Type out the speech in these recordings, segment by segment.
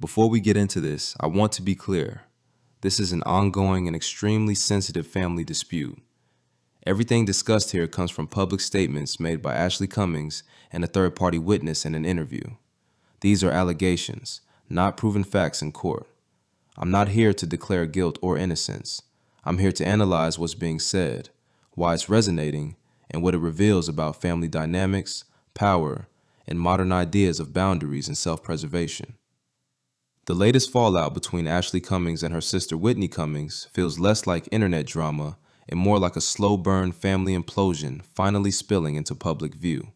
Before we get into this, I want to be clear. This is an ongoing and extremely sensitive family dispute. Everything discussed here comes from public statements made by Ashley Cummings and a third-party witness in an interview. These are allegations, not proven facts in court. I'm not here to declare guilt or innocence. I'm here to analyze what's being said, why it's resonating, and what it reveals about family dynamics, power, and modern ideas of boundaries and self-preservation. The latest fallout between Ashley Cummings and her sister Whitney Cummings feels less like internet drama and more like a slow burn family implosion finally spilling into public view.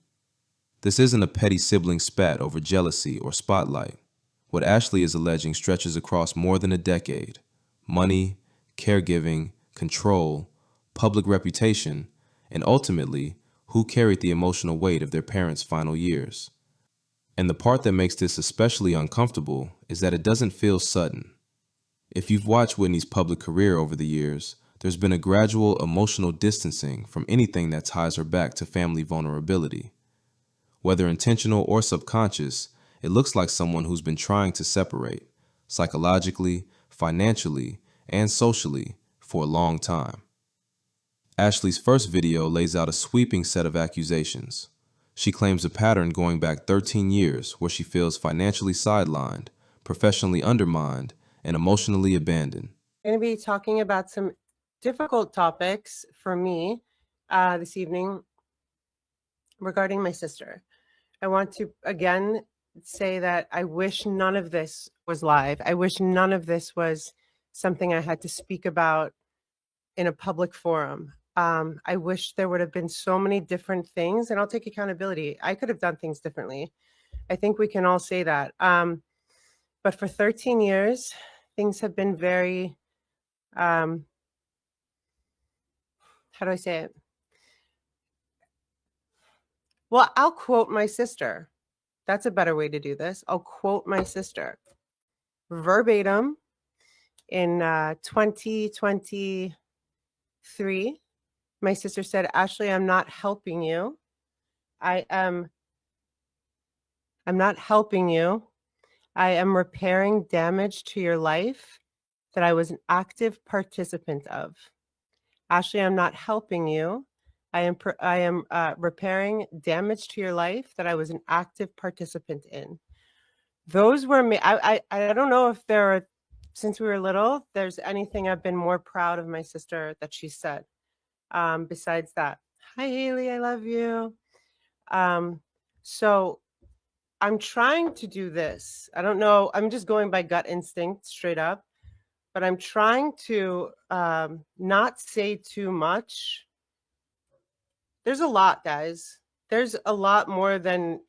This isn't a petty sibling spat over jealousy or spotlight. What Ashley is alleging stretches across more than a decade. Money, caregiving, control, public reputation, and ultimately, who carried the emotional weight of their parents' final years. And the part that makes this especially uncomfortable is that it doesn't feel sudden. If you've watched Whitney's public career over the years, there's been a gradual emotional distancing from anything that ties her back to family vulnerability. Whether intentional or subconscious, it looks like someone who's been trying to separate, psychologically, financially, and socially, for a long time. Ashley's first video lays out a sweeping set of accusations. She claims a pattern going back 13 years where she feels financially sidelined, professionally undermined, and emotionally abandoned. I'm going to be talking about some difficult topics for me this evening regarding my sister. I want to again say that I wish none of this was live. I wish none of this was something I had to speak about in a public forum. I wish there would have been so many different things, and I'll take accountability. I could have done things differently. I think we can all say that. But for 13 years, things have been very, how do I say it? Well, I'll quote my sister. That's a better way to do this. I'll quote my sister verbatim in 2023. My sister said, "Ashley, I'm not helping you. I'm not helping you. I am repairing damage to your life that I was an active participant of. Ashley, I'm not helping you. I am repairing damage to your life that I was an active participant in." Those were me. I don't know if there are, since we were little, there's anything I've been more proud of my sister that she said. Besides that, hi Haley, I love you. So I'm trying to do this. I don't know. I'm just going by gut instinct straight up, but I'm trying to not say too much. There's a lot, guys. There's a lot more than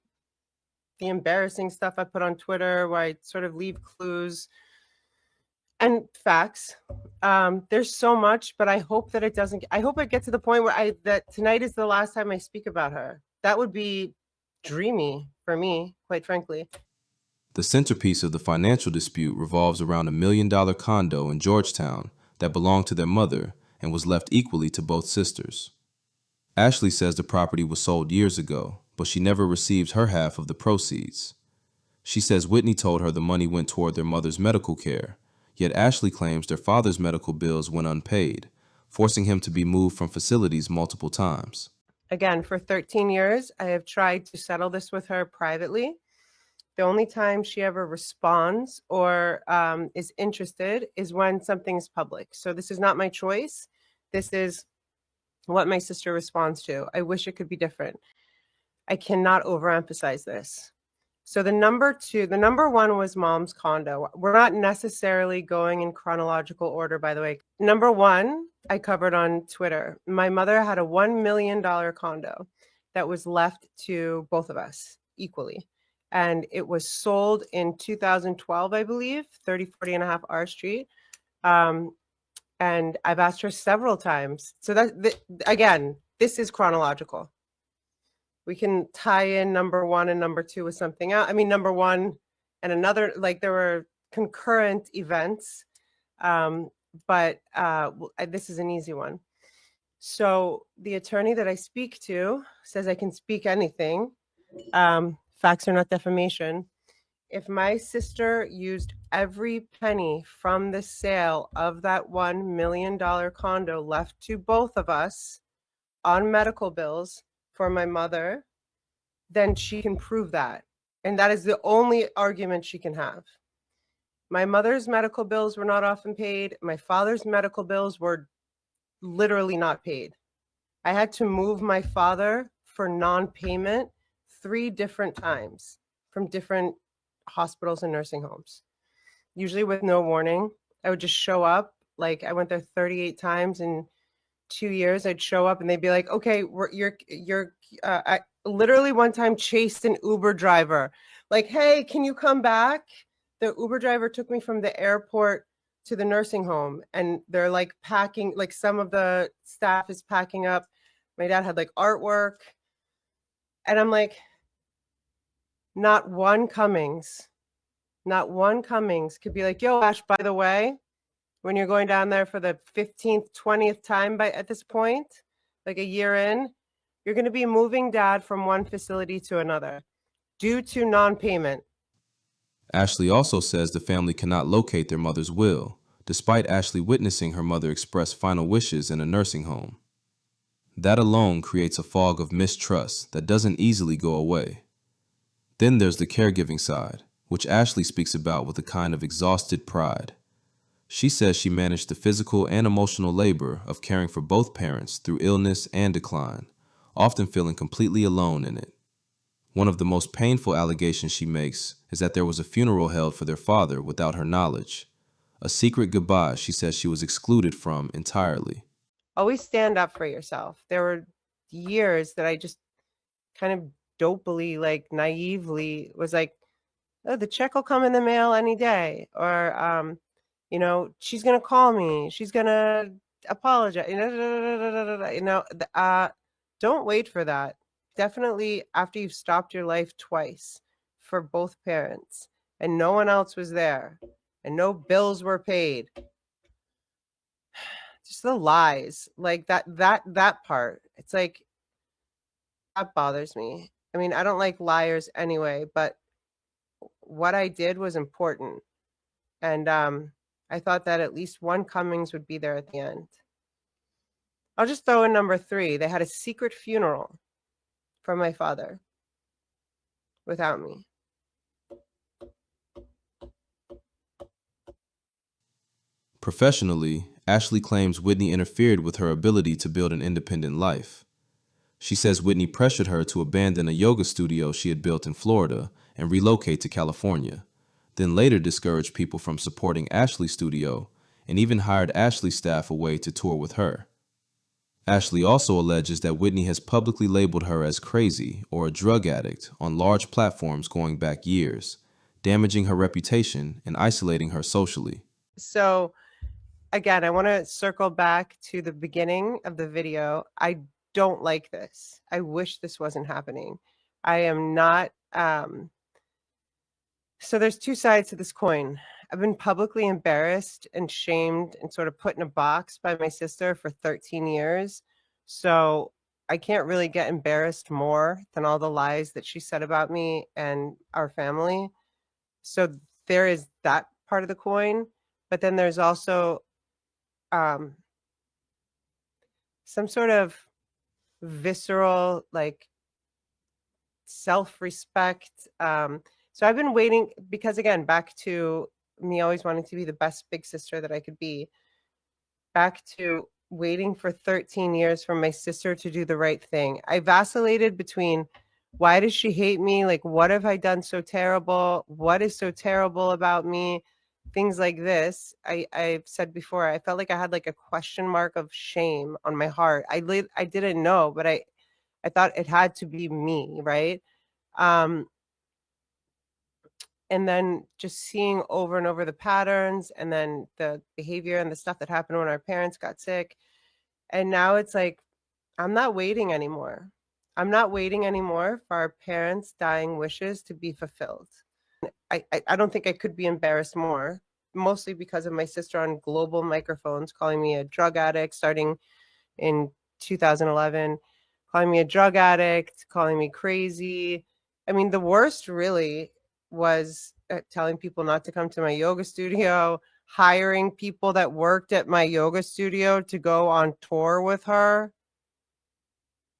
the embarrassing stuff I put on Twitter where I sort of leave clues and facts. There's so much, but I hope that it doesn't. I hope I get to the point where that tonight is the last time I speak about her. That would be dreamy for me, quite frankly. The centerpiece of the financial dispute revolves around $1 million condo in Georgetown that belonged to their mother and was left equally to both sisters. Ashley says the property was sold years ago, but she never received her half of the proceeds. She says Whitney told her the money went toward their mother's medical care, yet Ashley claims their father's medical bills went unpaid, forcing him to be moved from facilities multiple times. Again, for 13 years, I have tried to settle this with her privately. The only time she ever responds or is interested is when something's public. So this is not my choice. This is what my sister responds to. I wish it could be different. I cannot overemphasize this. So the number one was mom's condo. We're not necessarily going in chronological order, by the way. Number one, I covered on Twitter. My mother had a $1 million condo that was left to both of us equally. And it was sold in 2012, I believe, 3040 and a half R Street. And I've asked her several times. So again, this is chronological. We can tie in number one and number two with something else. I mean, number one and another, like there were concurrent events, but this is an easy one. So the attorney that I speak to says I can speak anything. Facts are not defamation. If my sister used every penny from the sale of that $1 million condo left to both of us on medical bills for my mother, then she can prove that. And that is the only argument she can have. My mother's medical bills were not often paid. My father's medical bills were literally not paid. I had to move my father for non-payment 3 different times from different hospitals and nursing homes, usually with no warning. I would just show up. Like, I went there 38 times in 2 years. I'd show up and they'd be like, okay, I literally one time chased an Uber driver. Like, hey, can you come back? The Uber driver took me from the airport to the nursing home, and they're like packing, like some of the staff is packing up. My dad had like artwork. And I'm like, not one Cummings could be like, yo, Ash, by the way, when you're going down there for the 15th, 20th time at this point, like a year in, you're going to be moving dad from one facility to another due to non-payment. Ashley also says the family cannot locate their mother's will, despite Ashley witnessing her mother express final wishes in a nursing home. That alone creates a fog of mistrust that doesn't easily go away. Then there's the caregiving side, which Ashley speaks about with a kind of exhausted pride. She says she managed the physical and emotional labor of caring for both parents through illness and decline, often feeling completely alone in it. One of the most painful allegations she makes is that there was a funeral held for their father without her knowledge. A secret goodbye she says she was excluded from entirely. Always stand up for yourself. There were years that I just kind of dopily, like naively was like, oh, the check will come in the mail any day. Or, she's going to call me. She's going to apologize. Don't wait for that. Definitely after you've stopped your life twice for both parents and no one else was there and no bills were paid. Just the lies, like that part. It's like, that bothers me. I mean, I don't like liars anyway, but what I did was important. And I thought that at least one Cummings would be there at the end. I'll just throw in number 3. They had a secret funeral for my father without me. Professionally, Ashley claims Whitney interfered with her ability to build an independent life. She says Whitney pressured her to abandon a yoga studio she had built in Florida and relocate to California, then later discouraged people from supporting Ashley's studio and even hired Ashley's staff away to tour with her. Ashley also alleges that Whitney has publicly labeled her as crazy or a drug addict on large platforms going back years, damaging her reputation and isolating her socially. So again, I want to circle back to the beginning of the video. I don't like this. I wish this wasn't happening. I am not. So there's 2 sides to this coin. I've been publicly embarrassed and shamed and sort of put in a box by my sister for 13 years. So I can't really get embarrassed more than all the lies that she said about me and our family. So there is that part of the coin. But then there's also some sort of visceral, like, self-respect. So I've been waiting because, again, back to me always wanting to be the best big sister that I could be, back to waiting for 13 years for my sister to do the right thing. I vacillated between, why does she hate me? Like, what have I done so terrible? What is so terrible about me? Things like this. I've said before, I felt like I had like a question mark of shame on my heart. I didn't know, but I thought it had to be me, right? And then just seeing over and over the patterns and then the behavior and the stuff that happened when our parents got sick. And now it's like, I'm not waiting anymore. I'm not waiting anymore for our parents' dying wishes to be fulfilled. I don't think I could be embarrassed more, mostly because of my sister on global microphones calling me a drug addict starting in 2011, calling me a drug addict, calling me crazy. I mean, the worst really was telling people not to come to my yoga studio, hiring people that worked at my yoga studio to go on tour with her.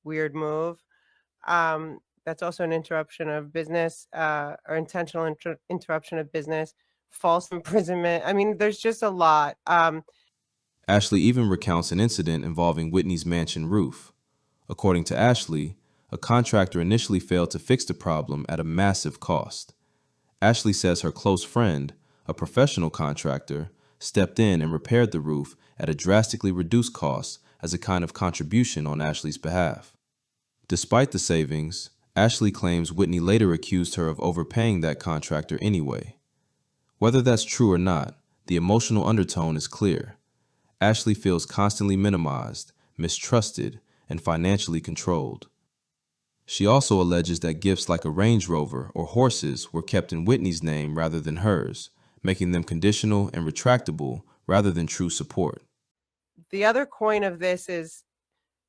Weird move. That's also an interruption of business, or intentional interruption of business, false imprisonment. I mean, there's just a lot. Ashley even recounts an incident involving Whitney's mansion roof. According to Ashley, a contractor initially failed to fix the problem at a massive cost. Ashley says her close friend, a professional contractor, stepped in and repaired the roof at a drastically reduced cost as a kind of contribution on Ashley's behalf. Despite the savings, Ashley claims Whitney later accused her of overpaying that contractor anyway. Whether that's true or not, the emotional undertone is clear. Ashley feels constantly minimized, mistrusted, and financially controlled. She also alleges that gifts like a Range Rover or horses were kept in Whitney's name rather than hers, making them conditional and retractable rather than true support. The other coin of this is,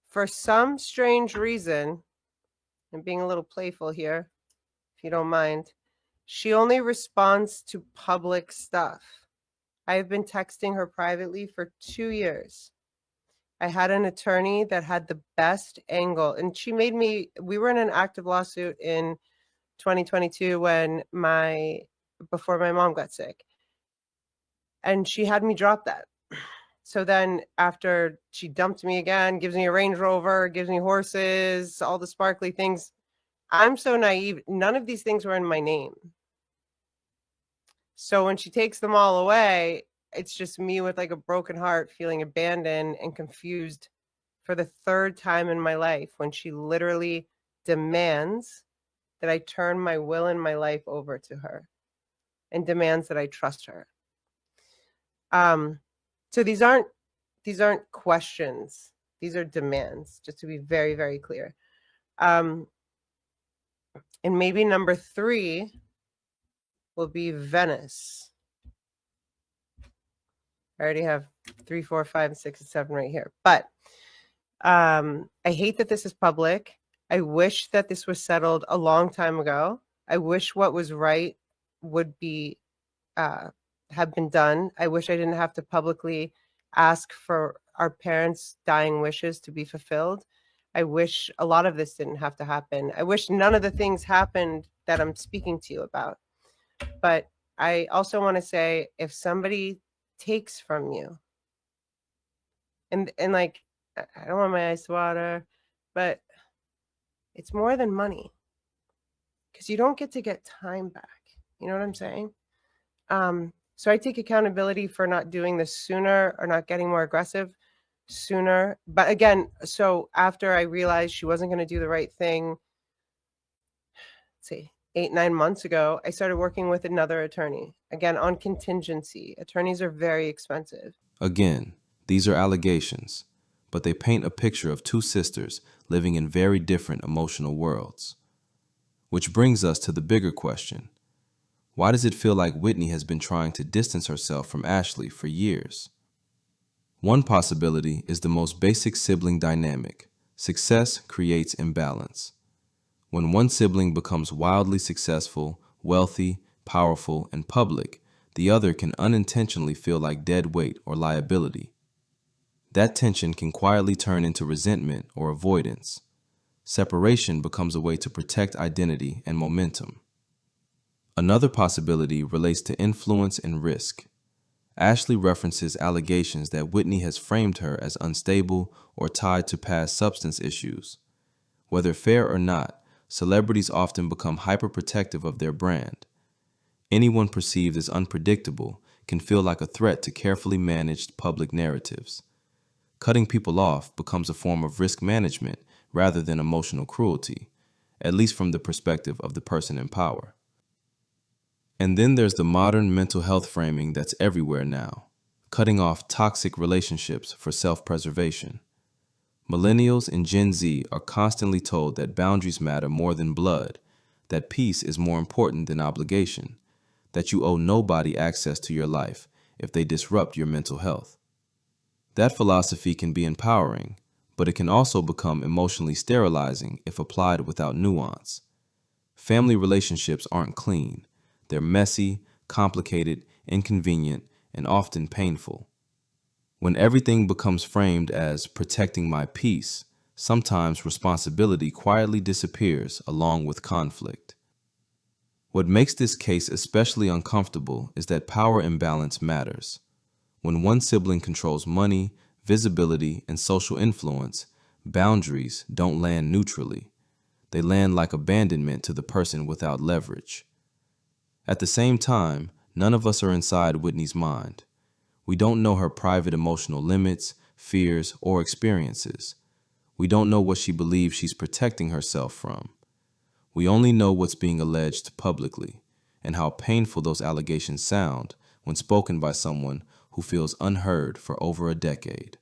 for some strange reason, I'm being a little playful here, if you don't mind, she only responds to public stuff. I have been texting her privately for 2 years. I had an attorney that had the best angle, and we were in an active lawsuit in 2022 before my mom got sick. And she had me drop that. So then after she dumped me again, gives me a Range Rover, gives me horses, all the sparkly things. I'm so naive. None of these things were in my name. So when she takes them all away, it's just me with like a broken heart, feeling abandoned and confused for the third time in my life, when she literally demands that I turn my will and my life over to her and demands that I trust her. So these aren't questions. These are demands, just to be very, very clear. And maybe number 3 will be Venice. I already have 3, 4, 5, 6, and 7 right here. But I hate that this is public. I wish that this was settled a long time ago. I wish what was right would be have been done. I wish I didn't have to publicly ask for our parents' dying wishes to be fulfilled. I wish a lot of this didn't have to happen. I wish none of the things happened that I'm speaking to you about. But I also want to say, if somebody takes from you, and like, I don't want my eyes to water, but it's more than money, because you don't get to get time back. You know what I'm saying? So I take accountability for not doing this sooner, or not getting more aggressive sooner. But again, so after I realized she wasn't going to do the right thing, let's see, 8, 9 months ago, I started working with another attorney, again, on contingency. Attorneys are very expensive. Again, these are allegations, but they paint a picture of 2 sisters living in very different emotional worlds. Which brings us to the bigger question. Why does it feel like Whitney has been trying to distance herself from Ashley for years? One possibility is the most basic sibling dynamic. Success creates imbalance. When one sibling becomes wildly successful, wealthy, powerful, and public, the other can unintentionally feel like dead weight or liability. That tension can quietly turn into resentment or avoidance. Separation becomes a way to protect identity and momentum. Another possibility relates to influence and risk. Ashley references allegations that Whitney has framed her as unstable or tied to past substance issues. Whether fair or not, celebrities often become hyperprotective of their brand. Anyone perceived as unpredictable can feel like a threat to carefully managed public narratives. Cutting people off becomes a form of risk management rather than emotional cruelty, at least from the perspective of the person in power. And then there's the modern mental health framing that's everywhere now, cutting off toxic relationships for self-preservation. Millennials and Gen Z are constantly told that boundaries matter more than blood, that peace is more important than obligation, that you owe nobody access to your life if they disrupt your mental health. That philosophy can be empowering, but it can also become emotionally sterilizing if applied without nuance. Family relationships aren't clean. They're messy, complicated, inconvenient, and often painful. When everything becomes framed as protecting my peace, sometimes responsibility quietly disappears along with conflict. What makes this case especially uncomfortable is that power imbalance matters. When one sibling controls money, visibility, and social influence, boundaries don't land neutrally. They land like abandonment to the person without leverage. At the same time, none of us are inside Whitney's mind. We don't know her private emotional limits, fears, or experiences. We don't know what she believes she's protecting herself from. We only know what's being alleged publicly, and how painful those allegations sound when spoken by someone who feels unheard for over a decade.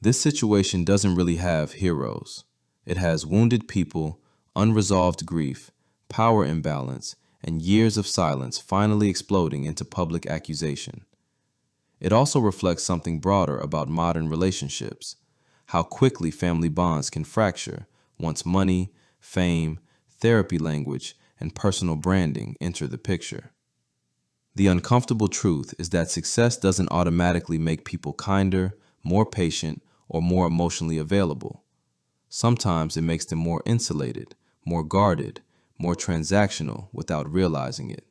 This situation doesn't really have heroes. It has wounded people, unresolved grief, power imbalance, and years of silence finally exploding into public accusation. It also reflects something broader about modern relationships, how quickly family bonds can fracture once money, fame, therapy language, and personal branding enter the picture. The uncomfortable truth is that success doesn't automatically make people kinder, more patient, or more emotionally available. Sometimes it makes them more insulated, more guarded, more transactional without realizing it.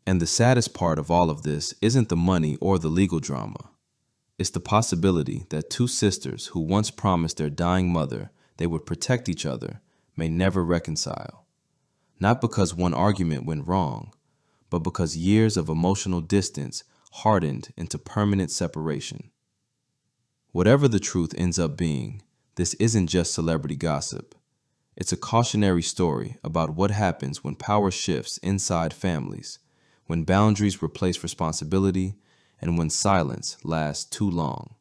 And the saddest part of all of this isn't the money or the legal drama. It's the possibility that two sisters who once promised their dying mother they would protect each other may never reconcile. Not because one argument went wrong, but because years of emotional distance hardened into permanent separation. Whatever the truth ends up being, this isn't just celebrity gossip. It's a cautionary story about what happens when power shifts inside families, when boundaries replace responsibility, and when silence lasts too long.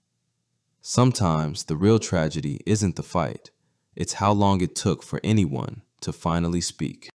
Sometimes the real tragedy isn't the fight, it's how long it took for anyone to finally speak.